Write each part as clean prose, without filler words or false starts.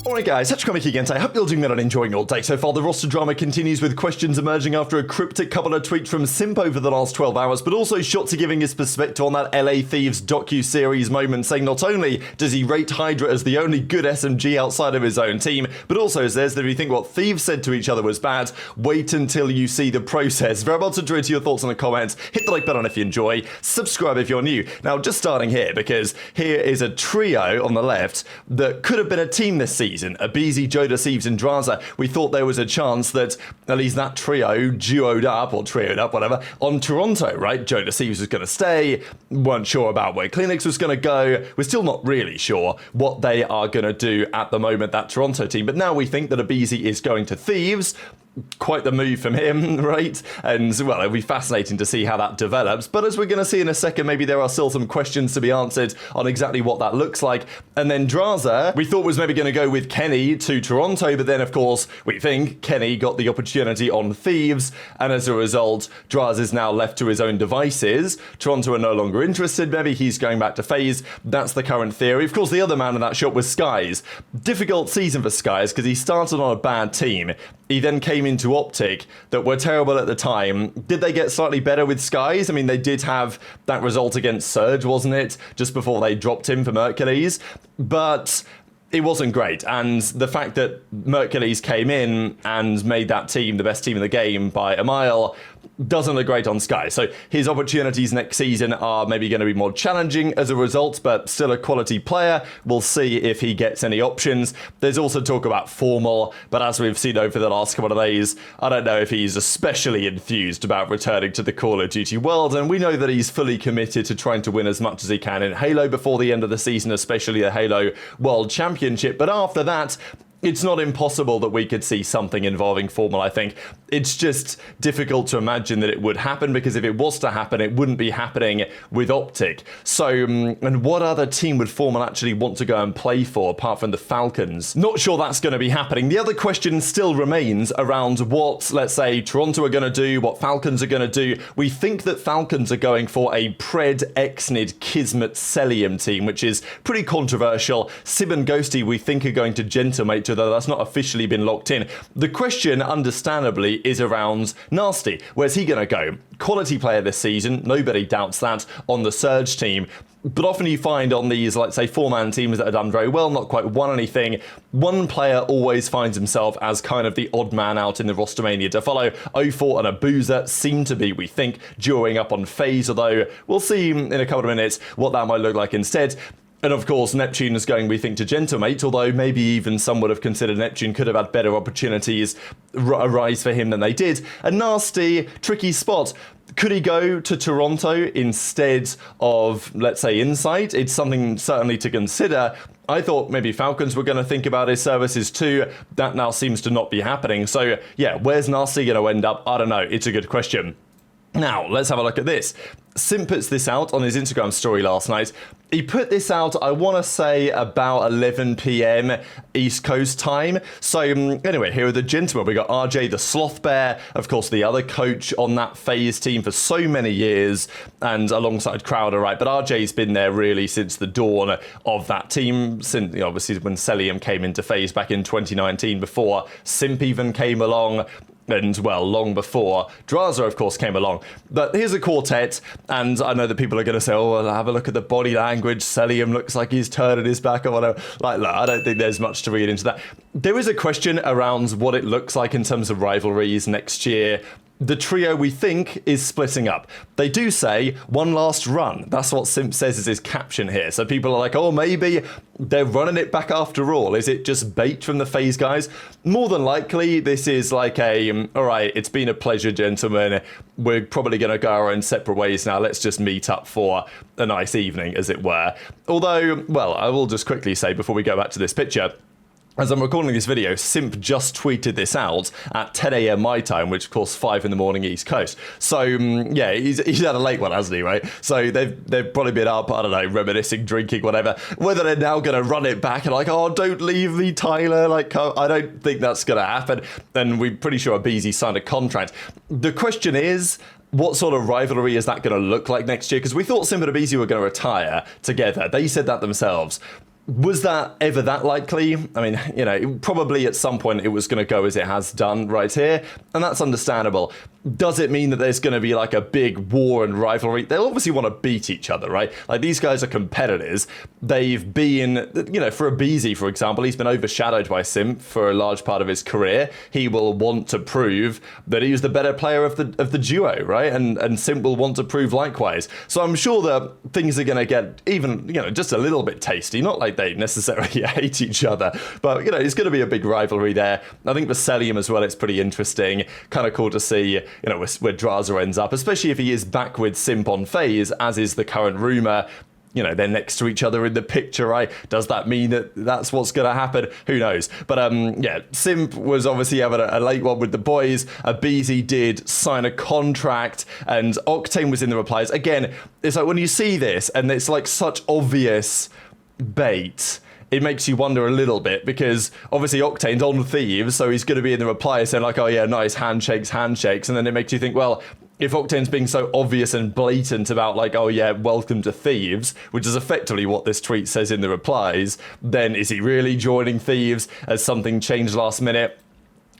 Alright guys, HyDra again. I hope you're doing well and enjoying your day so far. The roster drama continues with questions emerging after a cryptic couple of tweets from Simp over the last 12 hours, but also Shotzzy giving his perspective on that LA Thieves docu-series moment, saying not only does he rate HyDra as the only good SMG outside of his own team, but also says that if you think what Thieves said to each other was bad, wait until you see the process. Very much enjoy your thoughts in the comments. Hit the like button if you enjoy, subscribe if you're new. Now, just starting here, because here is a trio on the left that could have been a team this season. aBeZy, JoeDeceives and Drazah. We thought there was a chance that at least that trio duoed up, or trioed up, whatever, on Toronto, right? JoeDeceives was going to stay, weren't sure about where CleanX was going to go. We're still not really sure what they are going to do at the moment, that Toronto team. But now we think that aBeZy is going to Thieves. Quite the move from him, right? And, well, it'll be fascinating to see how that develops. But as we're going to see in a second, maybe there are still some questions to be answered on exactly what that looks like. And then Drazah, we thought was maybe going to go with Kenny to Toronto, but then, of course, we think Kenny got the opportunity on Thieves, and as a result, Drazah is now left to his own devices. Toronto are no longer interested. Maybe he's going back to FaZe. That's the current theory. Of course, the other man in that shot was Skies. Difficult season for Skies because he started on a bad team. He then came into OpTic that were terrible at the time. Did they get slightly better with Skies? I mean, they did have that result against Surge, wasn't it? Just before they dropped him for Mercules. But it wasn't great. And the fact that Mercules came in and made that team the best team in the game by a mile doesn't look great on Sky. So his opportunities next season are maybe going to be more challenging as a result, but still a quality player. We'll see if he gets any options. There's also talk about Formal, but as we've seen over the last couple of days, I don't know if he's especially enthused about returning to the Call of Duty world, and we know that he's fully committed to trying to win as much as he can in Halo before the end of the season, especially the Halo World Championship. But after that, it's not impossible that we could see something involving Formal, I think. It's just difficult to imagine that it would happen, because if it was to happen, it wouldn't be happening with OpTic. So, and what other team would Formal actually want to go and play for, apart from the Falcons? Not sure that's going to be happening. The other question still remains around what, let's say, Toronto are going to do, what Falcons are going to do. We think that Falcons are going for a Pred, Exnid, Kismet, Cellium team, which is pretty controversial. Simp and Ghosty, we think, are going to gentlemates, though that's not officially been locked in. The question, understandably, is around Nastie. Where's he going to go? Quality player this season, nobody doubts that, on the Surge team. But often you find on these, let's say, four-man teams that have done very well, not quite won anything, one player always finds himself as kind of the odd man out in the Rostermania to follow. 04 and Abuzah seem to be, we think, duoing up on FaZe, although we'll see in a couple of minutes what that might look like instead. And of course, Neptune is going, we think, to Gentlemate, although maybe even some would have considered Neptune could have had better opportunities arise for him than they did. A nasty, tricky spot. Could he go to Toronto instead of, let's say, Insight? It's something certainly to consider. I thought maybe Falcons were going to think about his services too. That now seems to not be happening. So, yeah, where's Nastie going to end up? I don't know. It's a good question. Now, let's have a look at this. Simp puts this out on his Instagram story last night. He put this out, I want to say, about 11 p.m. East Coast time. So, anyway, here are the gentlemen. We got RJ, the Sloth Bear, of course, the other coach on that FaZe team for so many years, and alongside Crowder, right? But RJ's been there really since the dawn of that team, since, obviously, when Cellium came into FaZe back in 2019, before Simp even came along. And, well, long before Drazah, of course, came along. But here's a quartet, and I know that people are going to say, oh, well, have a look at the body language. Cellium looks like he's turning his back or whatever. Like, look, I don't think there's much to read into that. There is a question around what it looks like in terms of rivalries next year. The trio, we think, is splitting up. They do say, one last run. That's what Simp says is his caption here. So people are like, oh, maybe they're running it back after all. Is it just bait from the FaZe guys? More than likely, this is like a, all right, it's been a pleasure, gentlemen. We're probably going to go our own separate ways now. Let's just meet up for a nice evening, as it were. Although, well, I will just quickly say before we go back to this picture, as I'm recording this video, Simp just tweeted this out at 10 a.m. my time, which of course 5 in the morning East Coast. So yeah, he's had a late one, hasn't he, right? So they've probably been up, I don't know, reminiscing, drinking, whatever. Whether they're now going to run it back and like, oh, don't leave me, Tyler. Like, I don't think that's going to happen. And we're pretty sure aBeZy signed a contract. The question is, what sort of rivalry is that going to look like next year? Because we thought Simp and aBeZy were going to retire together. They said that themselves. Was that ever that likely? I mean, you know, probably at some point it was going to go as it has done right here, and that's understandable. Does it mean that there's going to be like a big war and rivalry? They'll obviously want to beat each other, right? Like, these guys are competitors. They've been, you know, for aBeZy, for example, he's been overshadowed by Simp for a large part of his career. He will want to prove that he was the better player of the duo, right? And Simp will want to prove likewise. So I'm sure that things are going to get even, you know, just a little bit tasty. Not like they necessarily hate each other, but, you know, it's going to be a big rivalry there. I think for Cellium as well, it's pretty interesting. Kind of cool to see, you know, where Drazah ends up, especially if he is back with Simp on FaZe, as is the current rumor. You know, they're next to each other in the picture, right? Does that mean that that's what's going to happen? Who knows? But yeah, Simp was obviously having a late one with the boys. aBeZy did sign a contract, and Octane was in the replies. Again, it's like when you see this, and it's like such obvious bait, it makes you wonder a little bit, because obviously Octane's on Thieves, so he's going to be in the replies saying like, oh yeah, nice, handshakes, and then it makes you think, well, if Octane's being so obvious and blatant about like, oh yeah, welcome to Thieves, which is effectively what this tweet says in the replies, then is he really joining Thieves? Has something changed last minute?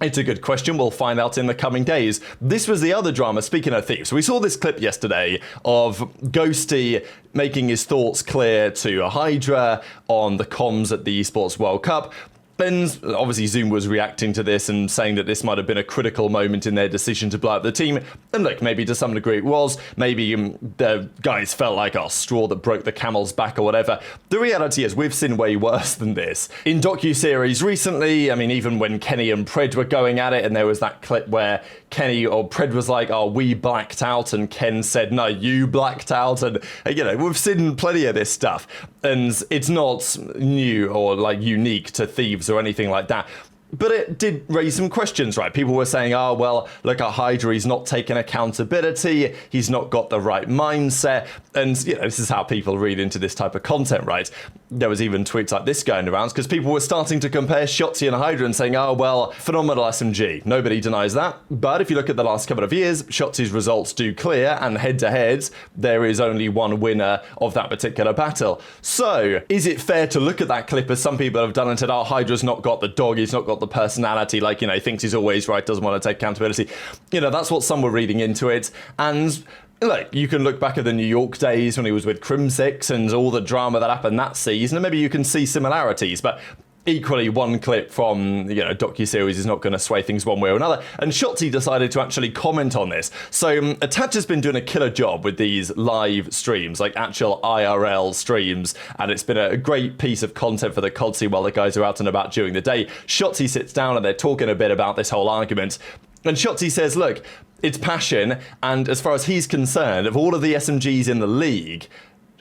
It's a good question. We'll find out in the coming days. This was the other drama, speaking of Thieves. We saw this clip yesterday of Ghosty making his thoughts clear to HyDra on the comms at the Esports World Cup. And obviously Zoom was reacting to this and saying that this might have been a critical moment in their decision to blow up the team. And look, maybe to some degree it was. Maybe the guys felt like a straw that broke the camel's back or whatever. The reality is we've seen way worse than this. In docuseries recently, I mean, even when Kenny and Pred were going at it, and there was that clip where Kenny or Pred was like, oh, we blacked out, and Ken said, no, you blacked out. And, you know, we've seen plenty of this stuff. And it's not new or like unique to Thieves or anything like that. But it did raise some questions, right? People were saying, oh, well, look at HyDra, he's not taking accountability, he's not got the right mindset. And, you know, this is how people read into this type of content, right? There was even tweets like this going around because people were starting to compare Shotzzy and HyDra and saying, oh, well, phenomenal SMG. Nobody denies that. But if you look at the last couple of years, Shotzzy's results do clear, and head-to-head, there is only one winner of that particular battle. So, is it fair to look at that clip, as some people have done, and said, oh, HyDra's not got the dog, he's not got the personality, like, you know, he thinks he's always right, doesn't want to take accountability. You know, that's what some were reading into it. And like, you can look back at the New York days when he was with Kremp and all the drama that happened that season, and maybe you can see similarities, but equally, one clip from, you know, docuseries is not going to sway things one way or another. And Shotzzy decided to actually comment on this. So Attach has been doing a killer job with these live streams, like actual IRL streams, and it's been a great piece of content for the COD scene while the guys are out and about during the day. Shotzzy sits down and they're talking a bit about this whole argument. And Shotzzy says, look, it's passion, and as far as he's concerned, of all of the SMGs in the league,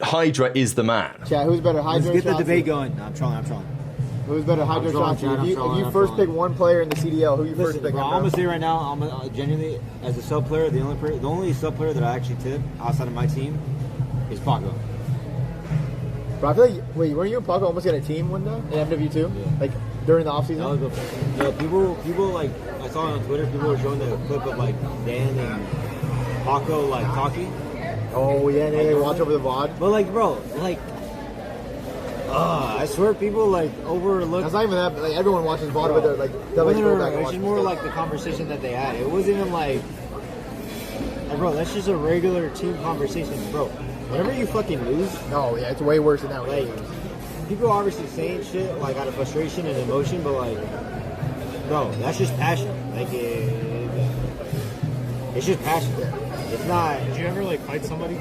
HyDra is the man. Yeah, who's better, HyDra? Let's get the debate going. No, I'm trolling. Who's better, HyDra or Shotzzy? If you first pick one player in the CDL, who you first pick? I'm gonna say right now, I'm genuinely, as a sub player, the only sub player that I actually tip outside of my team is Paco. But I feel like, wait, weren't you and Paco almost got a team one day in MW2? Yeah. Like during the offseason? Yeah, people like, I saw it on Twitter, people were showing the clip of like Dan and Paco like talking. Oh yeah, and they watch over the VOD. But like, bro, like, I swear people like overlook. That's not even that. Like everyone watches VOD, but they're like, it's just more like the conversation that they had. It wasn't even like, bro, that's just a regular team conversation, bro. Whenever you fucking lose, no, yeah, it's way worse than that. Like, people are obviously saying shit like out of frustration and emotion, but like, bro, that's just passion. Like, it's just passion. Yeah. It's not. Did you ever like fight somebody?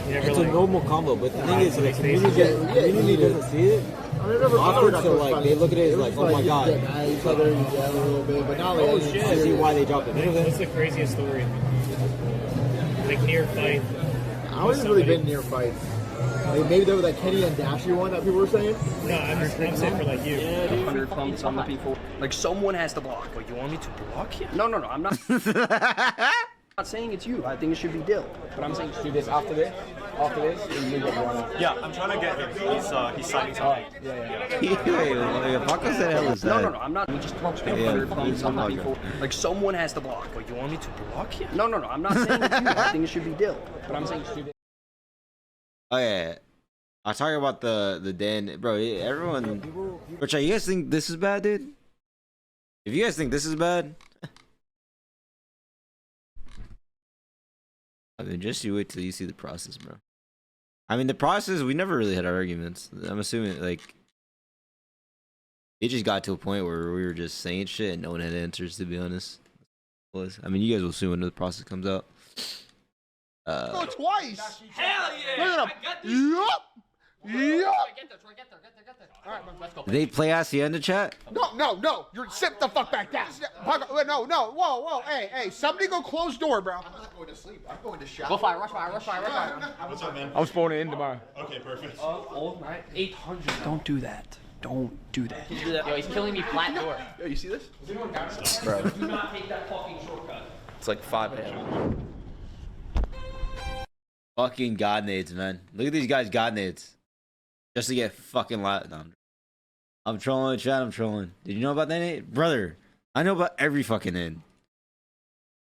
It's a normal combo, but the thing is, the community doesn't see it. So like, they look at it as like, oh my god. Each other a little bit, but not like. Oh shit! I see why they dropped it. What's the craziest story? Like near fight. I haven't really been near fights. Like maybe there was that Kenny and Dashy one that people were saying. No, I'm saying for like you. Yeah, 100 pumps on the people. Like someone has to block. Like you want me to block you? No, I'm not. I'm not saying it's you. I think it should be Dill. But I'm saying do this after this. Yeah, I'm trying to get him. He's signing something. Yeah. Paco said hell is that? No, I'm not. We just talked 100 pumps on the people. Like someone has to block. Like you want me to block you? No, I'm not saying it's you. I think it should be Dill. But I'm saying do this. Oh yeah. I'll talk about the den, bro. Everyone, which you guys think this is bad, dude? If you guys think this is bad, I mean, just you wait till you see the process, bro. I mean, the process, we never really had arguments. I'm assuming like it just got to a point where we were just saying shit and no one had answers. To be honest, I mean, you guys will see when the process comes out. Go twice. Hell yeah! Look at him. Yup. Yup. All right, let's go. Did they play Hacienda chat? No. You're sit the fuck back down. No. Whoa. Hey. Somebody go close door, bro. I'm not going to sleep. I'm going to shower. Go fire, rush fire. What's up, man? I'm spawning in tomorrow. Okay, perfect. Oh, right. 800. Don't do that. Don't do that. Yo, he's killing me flat door. Yo, you see this? Bro. Do not take that fucking shortcut. It's like 5 a.m. Fucking god nades, man. Look at these guys god nades. Just to get fucking loud. No, I'm trolling, chat. I'm trolling. Did you know about that nade? Brother, I know about every fucking nade.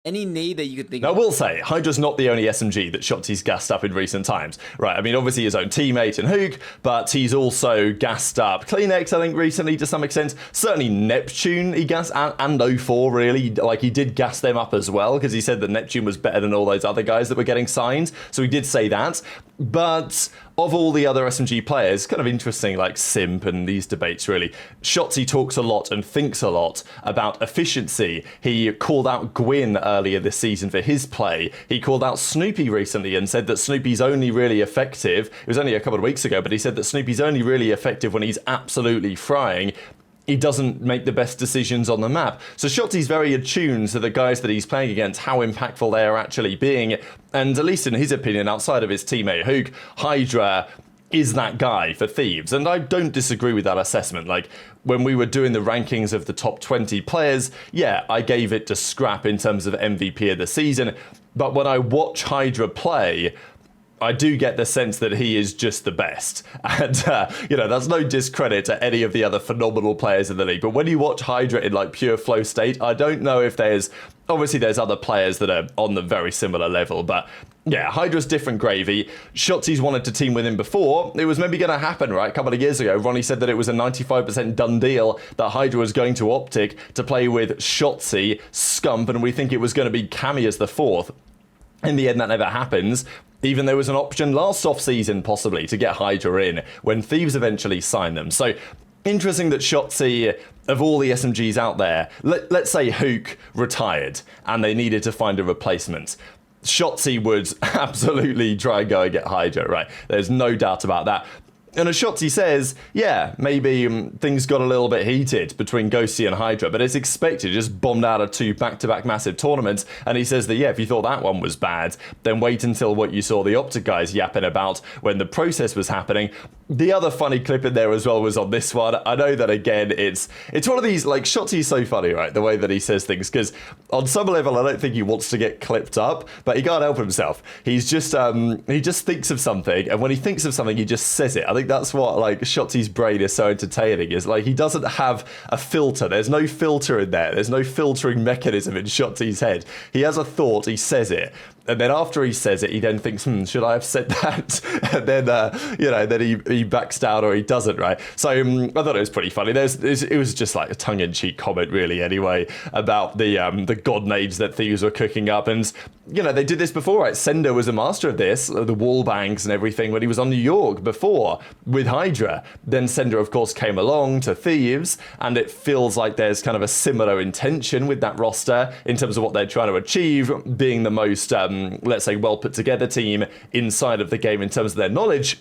Any nade that you could think Now, I of. will say, HyDra's not the only SMG that Shotzzy's gassed up in recent times. Right, I mean, obviously his own teammate in Huke, but he's also gassed up CleanX, I think, recently to some extent. Certainly Neptune he gassed, and 04, really. Like, he did gas them up as well, because he said that Neptune was better than all those other guys that were getting signed. So he did say that. But of all the other SMG players, kind of interesting, like Simp and these debates, really. Shotzzy talks a lot and thinks a lot about efficiency. He called out Gwinn earlier this season for his play. He called out Snoopy recently and said that Snoopy's only really effective. It was only a couple of weeks ago, but he said that Snoopy's only really effective when he's absolutely frying. He doesn't make the best decisions on the map. So Shotzzy's very attuned to the guys that he's playing against, how impactful they are actually being. And at least in his opinion, outside of his teammate Huke, HyDra is that guy for Thieves. And I don't disagree with that assessment. Like, when we were doing the rankings of the top 20 players, yeah, I gave it to Scrap in terms of MVP of the season. But when I watch HyDra play, I do get the sense that he is just the best. And, you know, that's no discredit to any of the other phenomenal players in the league. But when you watch HyDra in, like, pure flow state, I don't know if there's... Obviously, there's other players that are on the very similar level. But, yeah, HyDra's different gravy. Shotzzy's wanted to team with him before. It was maybe going to happen, right? A couple of years ago, Ronnie said that it was a 95% done deal that HyDra was going to OpTic to play with Shotzzy, Scump, and we think it was going to be Cammy as the fourth. In the end, that never happens. Even there was an option last off-season, possibly, to get HyDra in when Thieves eventually signed them. So, interesting that Shotzzy, of all the SMGs out there, let's say Huke retired and they needed to find a replacement. Shotzzy would absolutely try and go and get HyDra, right? There's no doubt about that. And as Shotzzy says, yeah, maybe things got a little bit heated between Ghosty and HyDra, but it's expected. Just bombed out of 2 back-to-back massive tournaments. And he says that, yeah, if you thought that one was bad, then wait until what you saw the OpTic guys yapping about when the process was happening. The other funny clip in there as well was on this one. I know that, again, it's one of these, like, Shotzi's so funny, right, the way that he says things, because on some level, I don't think he wants to get clipped up, but he can't help himself. He's just, he just thinks of something, and when he thinks of something, he just says it. I think that's what, like, Shotzi's brain is so entertaining, is, like, he doesn't have a filter. There's no filter in there. There's no filtering mechanism in Shotzi's head. He has a thought, he says it, and then after he says it, he then thinks, should I have said that? And then, you know, then he backs down or he doesn't, right? So I thought it was pretty funny. It was just like a tongue-in-cheek comment, really, anyway, about the god names that Thieves were cooking up. And, you know, they did this before, right? Sender was a master of this, the wall bangs and everything, when he was on New York before with HyDra. Then Sender, of course, came along to Thieves, and it feels like there's kind of a similar intention with that roster in terms of what they're trying to achieve, being the most, let's say, well put together team inside of the game in terms of their knowledge.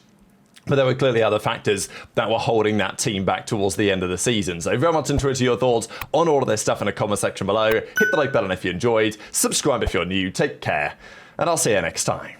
But there were clearly other factors that were holding that team back towards the end of the season. So very much interested in your thoughts on all of this stuff in the comment section below. Hit the like button if you enjoyed. Subscribe if you're new. Take care. And I'll see you next time.